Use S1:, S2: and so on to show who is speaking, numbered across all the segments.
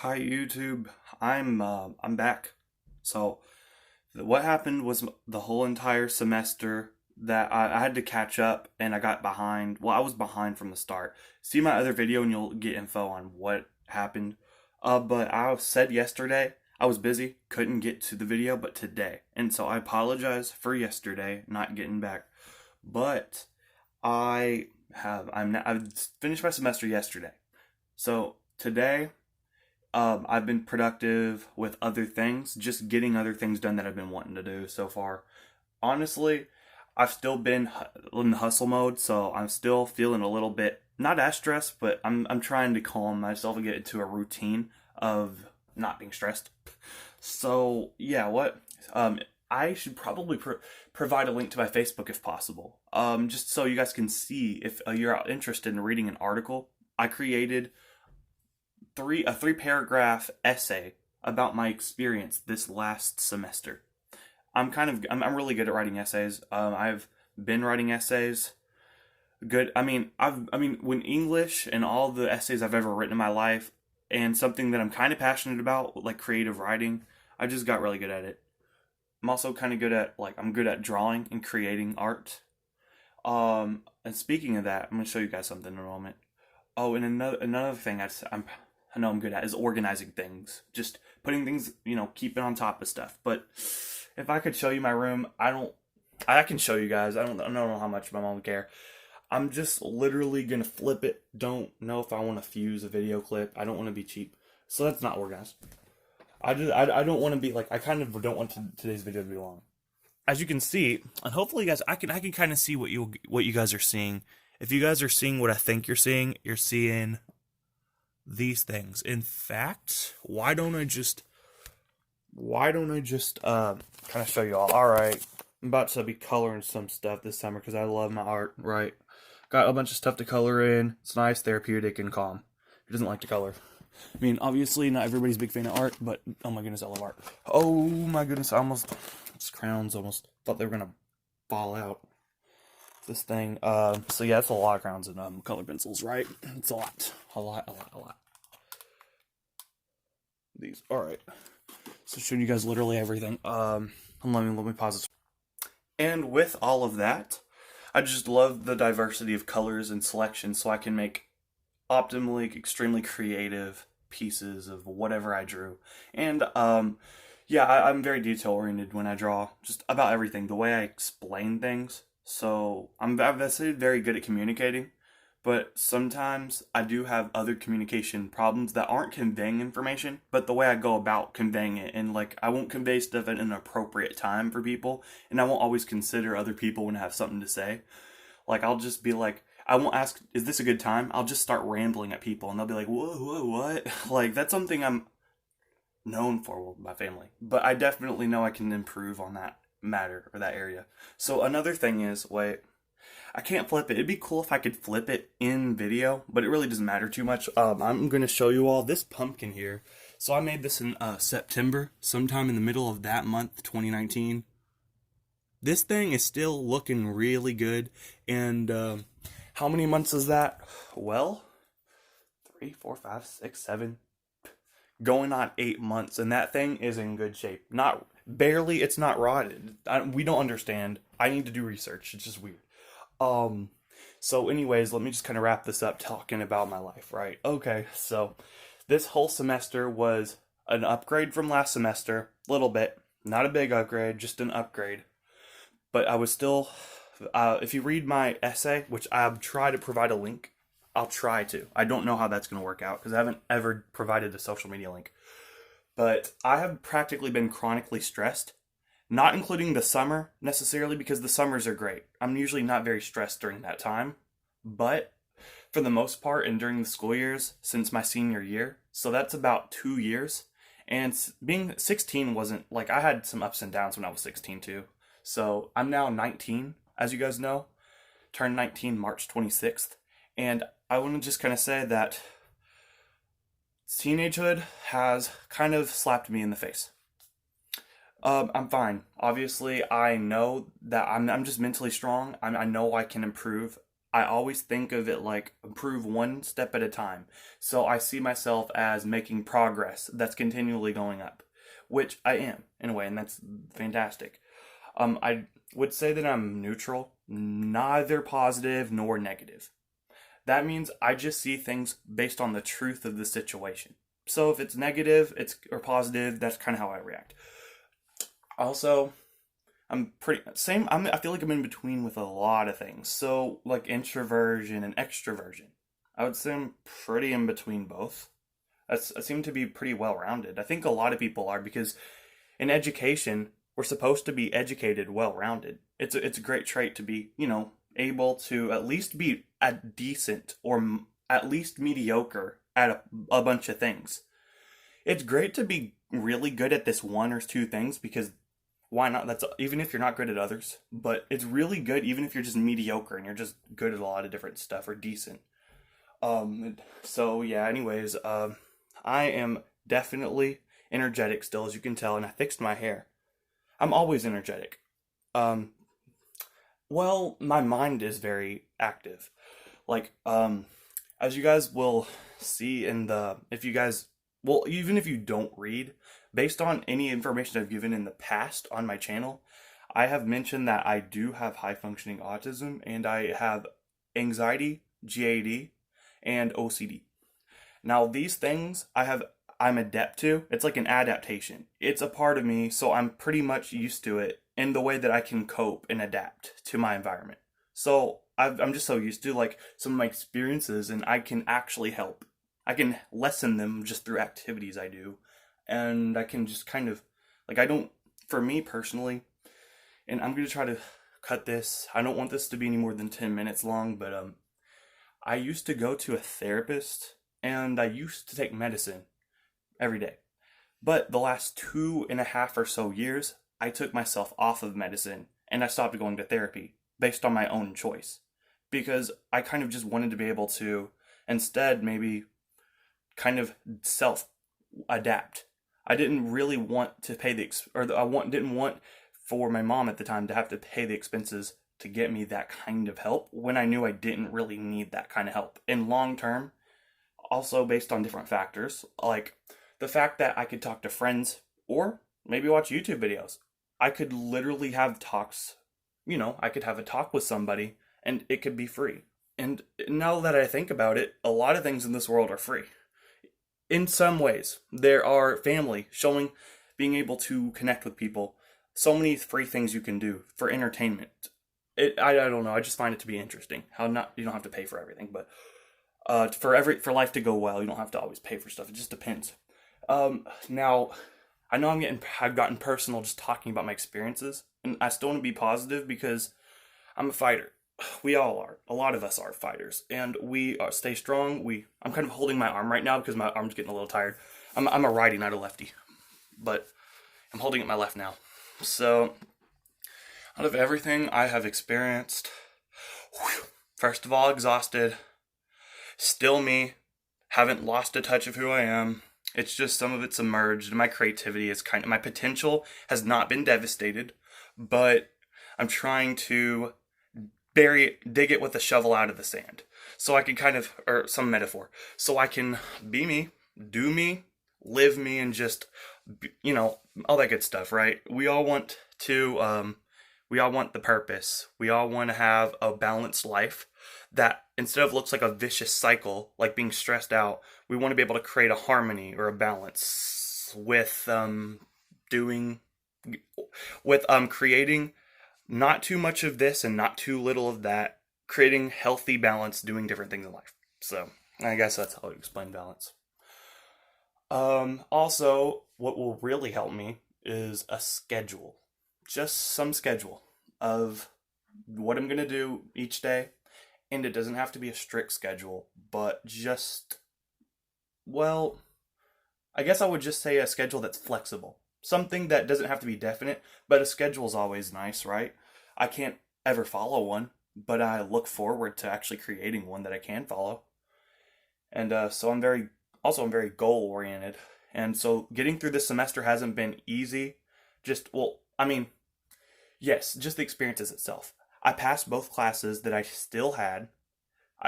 S1: Hi YouTube. I'm back. So what happened was the whole entire semester that I had to catch up and I got behind. Well, I was behind from the start. See my other video and you'll get info on what happened. But I said yesterday I was busy, couldn't get to the video, but today. And so I apologize for yesterday not getting back. But I've finished my semester yesterday. So today I've been productive with other things, just getting other things done that I've been wanting to do so far. Honestly, I've still been in the hustle mode, so I'm still feeling a little bit not as stressed, but I'm trying to calm myself and get into a routine of not being stressed. So yeah, what I should probably provide a link to my Facebook if possible, just so you guys can see if you're interested in reading an article I created a three paragraph essay about my experience this last semester. I'm really good at writing essays. I've been writing essays. Good. I mean when English and all the essays I've ever written in my life and something that I'm kind of passionate about, like creative writing, I just got really good at it. I'm also kind of good at I'm good at drawing and creating art. And speaking of that, I'm gonna show you guys something in a moment. Oh, and another thing I know I'm good at is organizing things, just putting things, keeping on top of stuff. But if I could show you my room, I can show you guys. I don't know how much my mom would care. I'm just literally gonna flip it. Don't know if I want to fuse a video clip. I don't want to be cheap, so that's not organized. I don't want to be I kind of don't want today's video to be long. As you can see, and hopefully, guys, I can kind of see what you guys are seeing. If you guys are seeing what I think you're seeing these things. In fact, why don't I just kind of show you all? All right, I'm about to be coloring some stuff this summer because I love my art. Right, got a bunch of stuff to color in. It's nice, therapeutic, and calm. Who doesn't like to color? I mean, obviously, not everybody's a big fan of art, but oh my goodness, I love art. Oh my goodness, these crowns almost thought they were gonna fall out. This thing. So yeah, it's a lot of crowns and color pencils, right? It's a lot. These. All right. So showing you guys literally everything. Let me pause this. And with all of that, I just love the diversity of colors and selection, so I can make optimally, extremely creative pieces of whatever I drew. And yeah, I'm very detail oriented when I draw, just about everything. The way I explain things. So I've said very good at communicating, but sometimes I do have other communication problems that aren't conveying information, but the way I go about conveying it, and I won't convey stuff at an appropriate time for people, and I won't always consider other people when I have something to say. I'll just be I won't ask, is this a good time? I'll just start rambling at people, and they'll be like, whoa, what? That's something I'm known for with my family, but I definitely know I can improve on that matter or that area. So another thing is, wait, I can't flip it. It'd be cool if I could flip it in video, but it really doesn't matter too much. I'm going to show you all this pumpkin here. So I made this in September, sometime in the middle of that month, 2019. This thing is still looking really good. And how many months is that? Well, 3, 4, 5, 6, 7, going on 8 months, and that thing is in good shape. Not barely, it's not rotted. We don't understand. I need to do research. It's just weird. So anyways, let me just kind of wrap this up talking about my life, right? Okay, so this whole semester was an upgrade from last semester, a little bit, not a big upgrade, just an upgrade. But I was still, if you read my essay, which I've tried to provide a link, I'll try to. I don't know how that's going to work out because I haven't ever provided a social media link. But I have practically been chronically stressed, not including the summer necessarily, because the summers are great. I'm usually not very stressed during that time, but for the most part and during the school years since my senior year, so that's about 2 years. And being 16 wasn't I had some ups and downs when I was 16 too. So I'm now 19, as you guys know, turned 19 March 26th. And I want to just kind of say that teenagehood has kind of slapped me in the face. I'm fine. Obviously, I know that I'm just mentally strong. I know I can improve I always think of it like improve one step at a time. So I see myself as making progress that's continually going up, which I am in a way, and that's fantastic. I would say that I'm neutral, neither positive nor negative. That means I just see things based on the truth of the situation. So if it's negative, it's or positive, that's kind of how I react. Also, I'm pretty same. I feel like I'm in between with a lot of things. So like introversion and extroversion, I would say I'm pretty in between both. I seem to be pretty well rounded. I think a lot of people are because in education we're supposed to be educated, well rounded. It's a great trait to be able to at least be at decent or at least mediocre at a bunch of things. It's great to be really good at this one or two things because why not? That's even if you're not good at others, but it's really good even if you're just mediocre and you're just good at a lot of different stuff or decent. So yeah, anyways, I am definitely energetic still, as you can tell, and I fixed my hair. I'm always energetic. Um, well, my mind is very active. Like, as you guys will see in the, if you guys, well, even if you don't read, based on any information I've given in the past on my channel, I have mentioned that I do have high functioning autism and I have anxiety, GAD, and OCD. Now, these things I'm adept to. It's like an adaptation. It's a part of me, so I'm pretty much used to it in the way that I can cope and adapt to my environment. So I'm just so used to like some of my experiences, and I can actually help. I can lessen them just through activities I do, and I can just kind of like I don't. For me personally, and I'm gonna try to cut this. I don't want this to be any more than 10 minutes long, but I used to go to a therapist, and I used to take medicine every day. But the last 2.5 or so years, I took myself off of medicine and I stopped going to therapy based on my own choice because I kind of just wanted to be able to instead maybe kind of self adapt. I didn't really want to pay didn't want for my mom at the time to have to pay the expenses to get me that kind of help when I knew I didn't really need that kind of help in long term. Also based on different factors like the fact that I could talk to friends or maybe watch YouTube videos. I could literally have talks, I could have a talk with somebody and it could be free. And now that I think about it, a lot of things in this world are free. In some ways, there are family showing being able to connect with people. So many free things you can do for entertainment. I don't know. I just find it to be interesting how not you don't have to pay for everything, but for life to go well, you don't have to always pay for stuff. It just depends. Now, I know I've gotten personal just talking about my experiences, and I still want to be positive because I'm a fighter. We all are. A lot of us are fighters, and we stay strong. I'm kind of holding my arm right now because my arm's getting a little tired. I'm a righty, not a lefty, but I'm holding it my left now. So, out of everything I have experienced, first of all, exhausted. Still me. Haven't lost a touch of who I am. It's just some of it's emerged. My creativity is my potential has not been devastated, but I'm trying to dig it with a shovel out of the sand. So I can or some metaphor. So I can be me, do me, live me, and just, all that good stuff, right? We all want the purpose. We all want to have a balanced life that instead of looks like a vicious cycle, like being stressed out, we want to be able to create a harmony or a balance with creating not too much of this and not too little of that, creating healthy balance, doing different things in life. So I guess that's how I would explain balance. Also, what will really help me is a schedule. Just some schedule of what I'm going to do each day. And it doesn't have to be a strict schedule, but just, well, I guess I would just say a schedule that's flexible. Something that doesn't have to be definite, but a schedule is always nice, right? I can't ever follow one, but I look forward to actually creating one that I can follow. And so I'm very goal oriented. And so getting through this semester hasn't been easy. Yes, just the experiences itself. I passed both classes that I still had,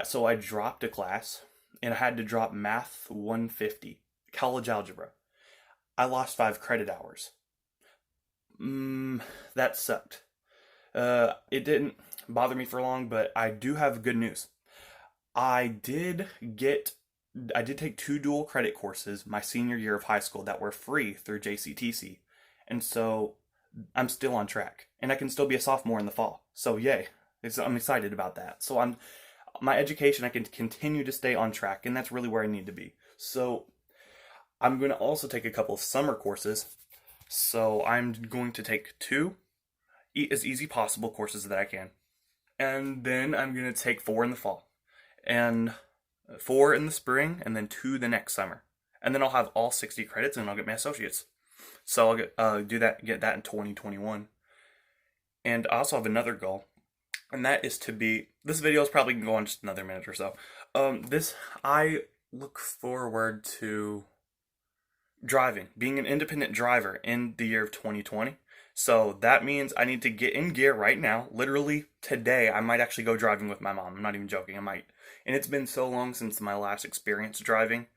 S1: So I dropped a class, and I had to drop Math 150, college algebra. I lost 5 credit hours. That sucked. It didn't bother me for long, but I do have good news. I did get I did take 2 dual credit courses my senior year of high school that were free through JCTC. And so I'm still on track. And I can still be a sophomore in the fall. So yay. I'm excited about that. So my education, I can continue to stay on track, and that's really where I need to be. So I'm going to also take a couple of summer courses. So I'm going to take 2 as easy possible courses that I can. And then I'm going to take 4 in the fall. And 4 in the spring, and then 2 the next summer. And then I'll have all 60 credits, and I'll get my associates. So I'll get that in 2021. And I also have another goal, and that is to be. This video is probably gonna go on just another minute or so. I look forward to driving, being an independent driver in the year of 2020. So that means I need to get in gear right now. Literally today, I might actually go driving with my mom. I'm not even joking. I might. And it's been so long since my last experience driving.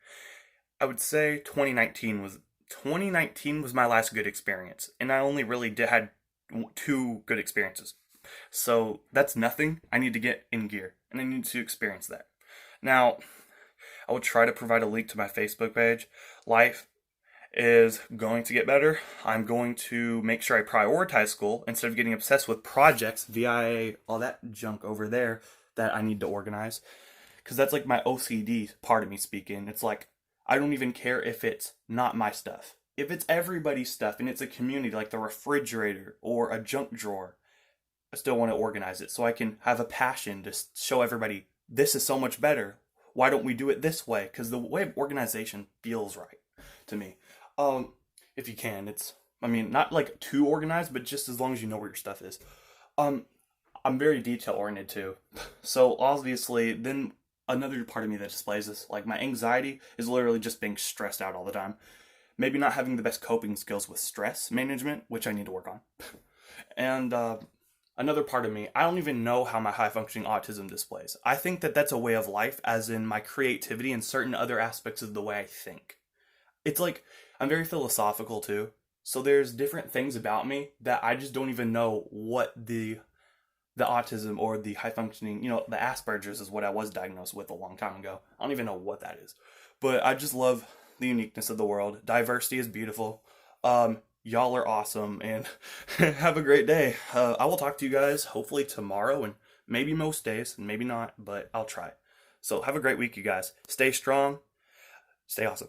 S1: I would say 2019 was my last good experience, and I only really had 2 good experiences. So that's nothing. I need to get in gear, and I need to experience that. Now, I will try to provide a link to my Facebook page. Life is going to get better. I'm going to make sure I prioritize school instead of getting obsessed with projects, VIA, all that junk over there that I need to organize. Because that's like my OCD part of me speaking. It's like, I don't even care if it's not my stuff. If it's everybody's stuff and it's a community like the refrigerator or a junk drawer, I still want to organize it so I can have a passion to show everybody this is so much better. Why don't we do it this way? Because the way of organization feels right to me. If you can, not like too organized, but just as long as you know where your stuff is. I'm very detail oriented too. So obviously, then another part of me that displays this, like my anxiety is literally just being stressed out all the time. Maybe not having the best coping skills with stress management, which I need to work on. And another part of me, I don't even know how my high functioning autism displays. I think that that's a way of life, as in my creativity and certain other aspects of the way I think. It's like, I'm very philosophical too. So there's different things about me that I just don't even know what the autism or the high functioning, the Asperger's is what I was diagnosed with a long time ago. I don't even know what that is. But I just love the uniqueness of the world. Diversity is beautiful. Y'all are awesome, and have a great day. I will talk to you guys hopefully tomorrow, and maybe most days, and maybe not, but I'll try. So have a great week, you guys. Stay strong. Stay awesome.